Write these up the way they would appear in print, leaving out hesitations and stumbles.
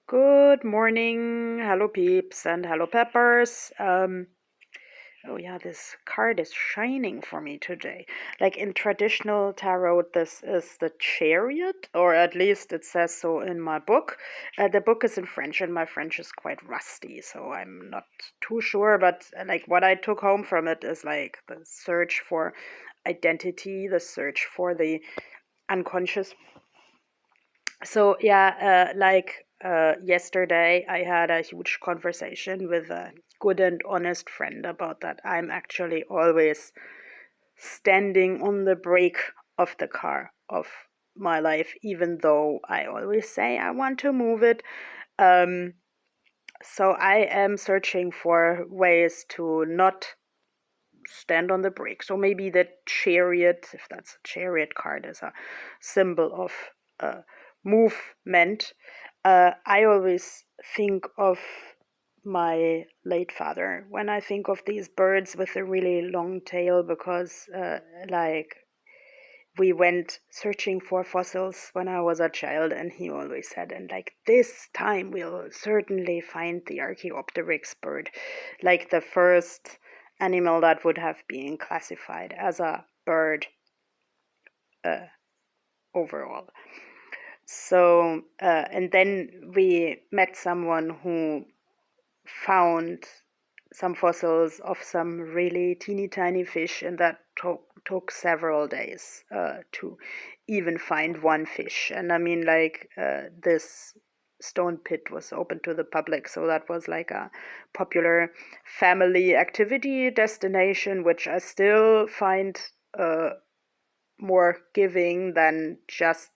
Good morning. Hello, peeps, and hello, peppers. Oh, yeah, this card is shining for me today. Like in traditional tarot, this is the chariot, or at least it says so in my book. The book is in French, and my French is quite rusty, so I'm not too sure. But like what I took home from it is like the search for identity, the search for the unconscious. So yeah, yesterday, I had a huge conversation with a good and honest friend about that. I'm actually always standing on the brake of the car of my life, even though I always say I want to move it. Um, so I am searching for ways to not stand on the brake. So maybe the chariot, if that's a chariot card, is a symbol of movement. I always think of my late father when I think of these birds with a really long tail because, like, we went searching for fossils when I was a child, and he always said, and like this time we'll certainly find the Archaeopteryx bird, like the first animal that would have been classified as a bird uh, overall. So, and then we met someone who found some fossils of some really teeny tiny fish, and that took several days to even find one fish. And I mean, like, this stone pit was open to the public, so that was like a popular family activity destination, which I still find more giving than just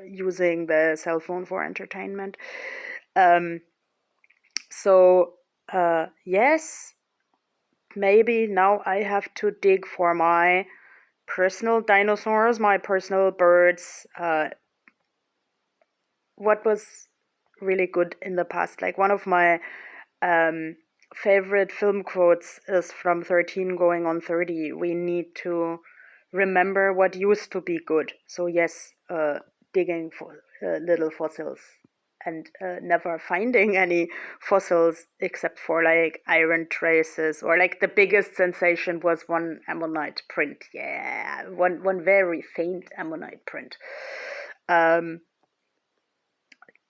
using the cell phone for entertainment. Um, so yes, maybe now I have to dig for my personal dinosaurs, my personal birds. What was really good in the past? Like one of my favorite film quotes is from 13 going on 30. We need to remember what used to be good. So yes, digging for little fossils and never finding any fossils except for like iron traces, or like the biggest sensation was one ammonite print. Yeah, one very faint ammonite print. Um,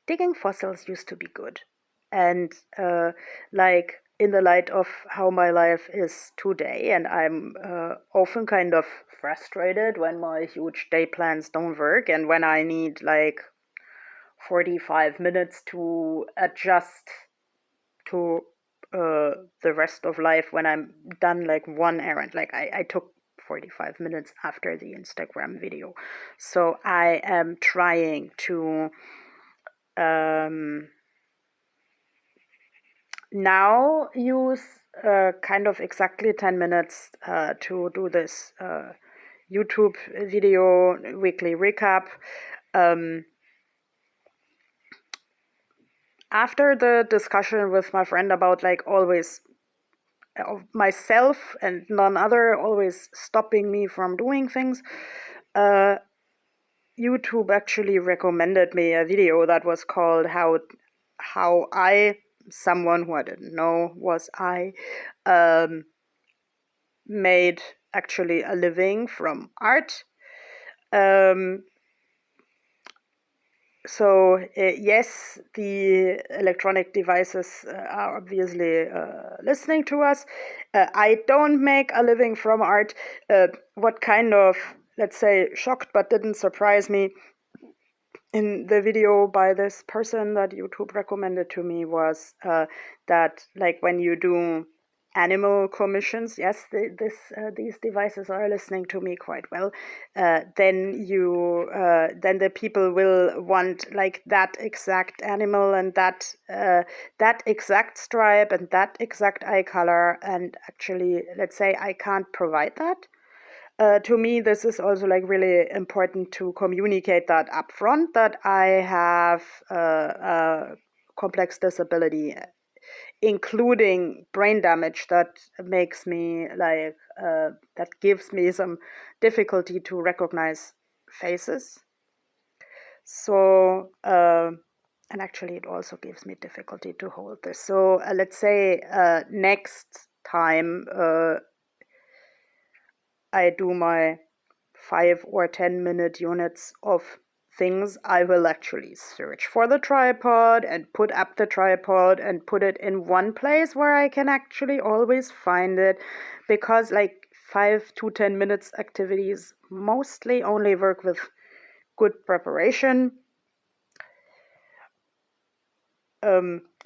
Digging fossils used to be good. And like in the light of how my life is today, and I'm often kind of frustrated when my huge day plans don't work and when I need like 45 minutes to adjust to the rest of life when I'm done like one errand. Like I took 45 minutes after the Instagram video. So I am trying to um, now use kind of exactly 10 minutes to do this YouTube video weekly recap. Um, After the discussion with my friend about like always of myself and none other always stopping me from doing things, uh, YouTube actually recommended me a video that was called how I, someone who I didn't know was I, made actually a living from art. Um, yes, the electronic devices are obviously listening to us. I don't make a living from art. What kind of, let's say, shocked but didn't surprise me in the video by this person that YouTube recommended to me was that, like, when you do animal commissions, yes, these devices are listening to me quite well. Then the people will want like that exact animal and that exact stripe and that exact eye color. And actually, let's say I can't provide that. To me, this is also like really important to communicate that upfront, that I have a complex disability, including brain damage that makes me like that gives me some difficulty to recognize faces. So And actually, it also gives me difficulty to hold this. So let's say next time I do my 5 or 10 minute units of things, I will actually search for the tripod and put up the tripod and put it in one place where I can actually always find it, because like 5 to 10 minutes activities mostly only work with good preparation.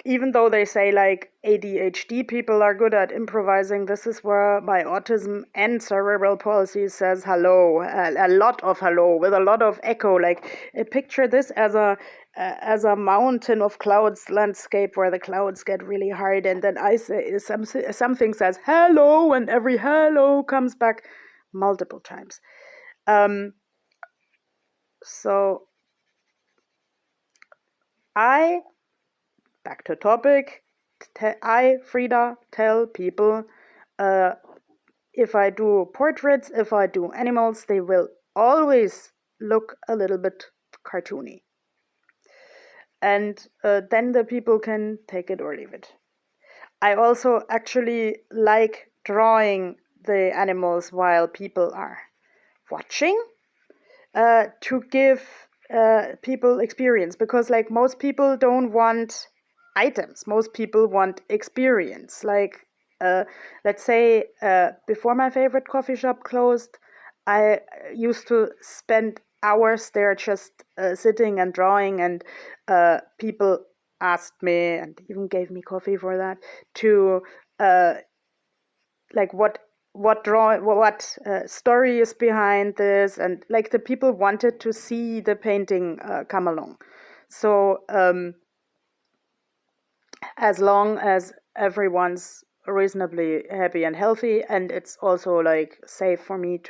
Even though they say like ADHD people are good at improvising, this is where my autism and cerebral palsy says hello, a lot of hello with a lot of echo. Like picture this as a mountain of clouds landscape where the clouds get really hard, and then I say something says hello, and every hello comes back multiple times. So I back to topic. I, Frida, tell people uh, if I do portraits, if I do animals, they will always look a little bit cartoony. And then the people can take it or leave it. I also actually like drawing the animals while people are watching, to give people experience, because like most people don't want items, most people want experience. Like let's say before my favorite coffee shop closed, I used to spend hours there just sitting and drawing, and people asked me and even gave me coffee for that, to uh, like what story is behind this, and like the people wanted to see the painting come along. So as long as everyone's reasonably happy and healthy, and it's also like safe for me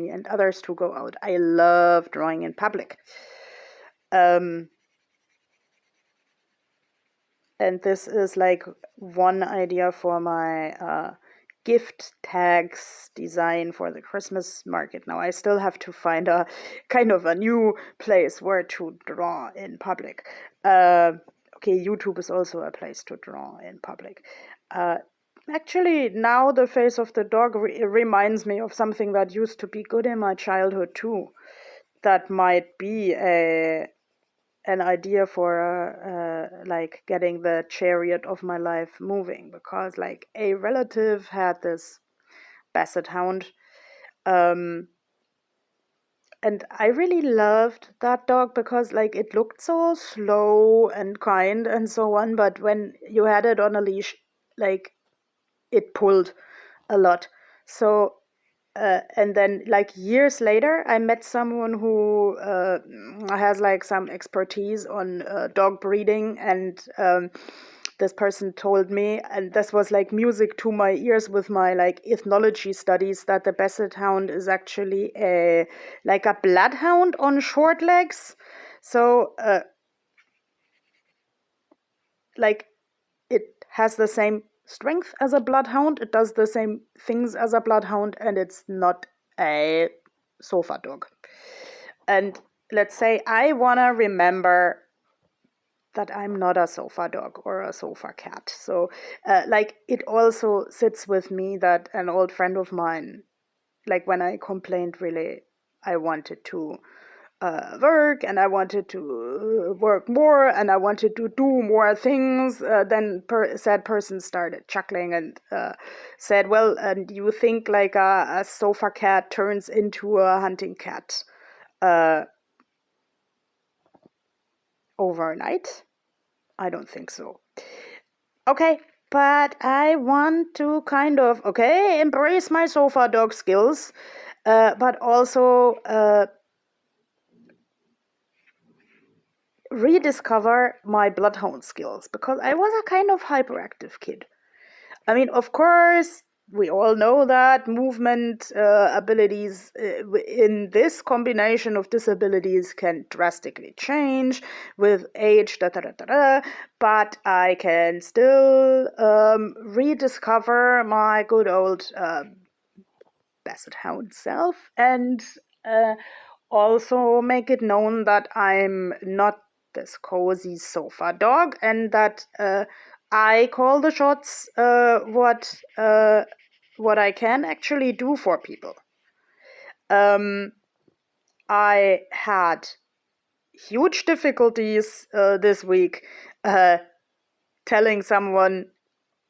and others to go out, I love drawing in public. um And this is like one idea for my gift tags design for the Christmas market. Now I still have to find a kind of a new place where to draw in public. Okay, YouTube is also a place to draw in public. Actually, now the face of the dog reminds me of something that used to be good in my childhood too. That might be an idea for like getting the chariot of my life moving, because like a relative had this basset hound, um, and I really loved that dog because like it looked so slow and kind and so on, but when you had it on a leash, like it pulled a lot. So and then like years later I met someone who has like some expertise on dog breeding, and this person told me, and this was like music to my ears with my like ethnology studies, that the basset hound is actually a like a bloodhound on short legs. So like it has the same strength as a bloodhound, it does the same things as a bloodhound, and it's not a sofa dog. And let's say I want to remember that I'm not a sofa dog or a sofa cat. So, like, it also sits with me that an old friend of mine, like, when I complained, really, I wanted to work, and I wanted to work more, and I wanted to do more things. Then said person started chuckling and said, "Well, and you think like a sofa cat turns into a hunting cat overnight? I don't think so." Okay, but I want to kind of embrace my sofa dog skills, but also rediscover my bloodhound skills, because I was a kind of hyperactive kid. I mean, of course, we all know that movement abilities in this combination of disabilities can drastically change with age, but I can still rediscover my good old basset hound self, and also make it known that I'm not this cozy sofa dog, and that I call the shots what I can actually do for people. I had huge difficulties this week telling someone,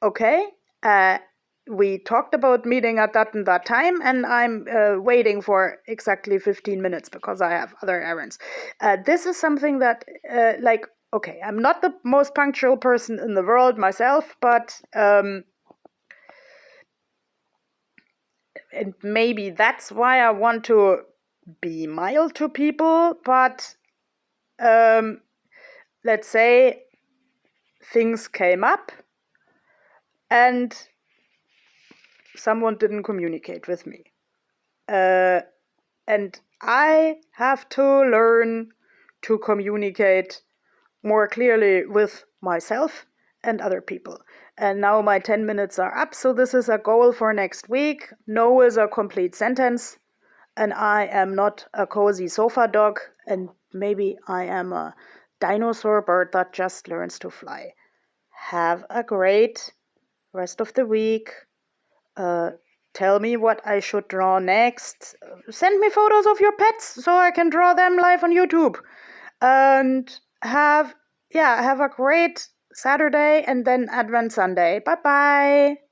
okay, we talked about meeting at that and that time, and I'm waiting for exactly 15 minutes because I have other errands. This is something that, okay, I'm not the most punctual person in the world myself, but and maybe that's why I want to be mild to people, but let's say things came up and someone didn't communicate with me. And I have to learn to communicate more clearly with myself and other people. And now my 10 minutes are up, so this is a goal for next week. No is a complete sentence, and I am not a cozy sofa dog, and maybe I am a dinosaur bird that just learns to fly. Have a great rest of the week. Tell me what I should draw next. Send me photos of your pets so I can draw them live on YouTube. And have a great Saturday and then Advent Sunday. Bye bye.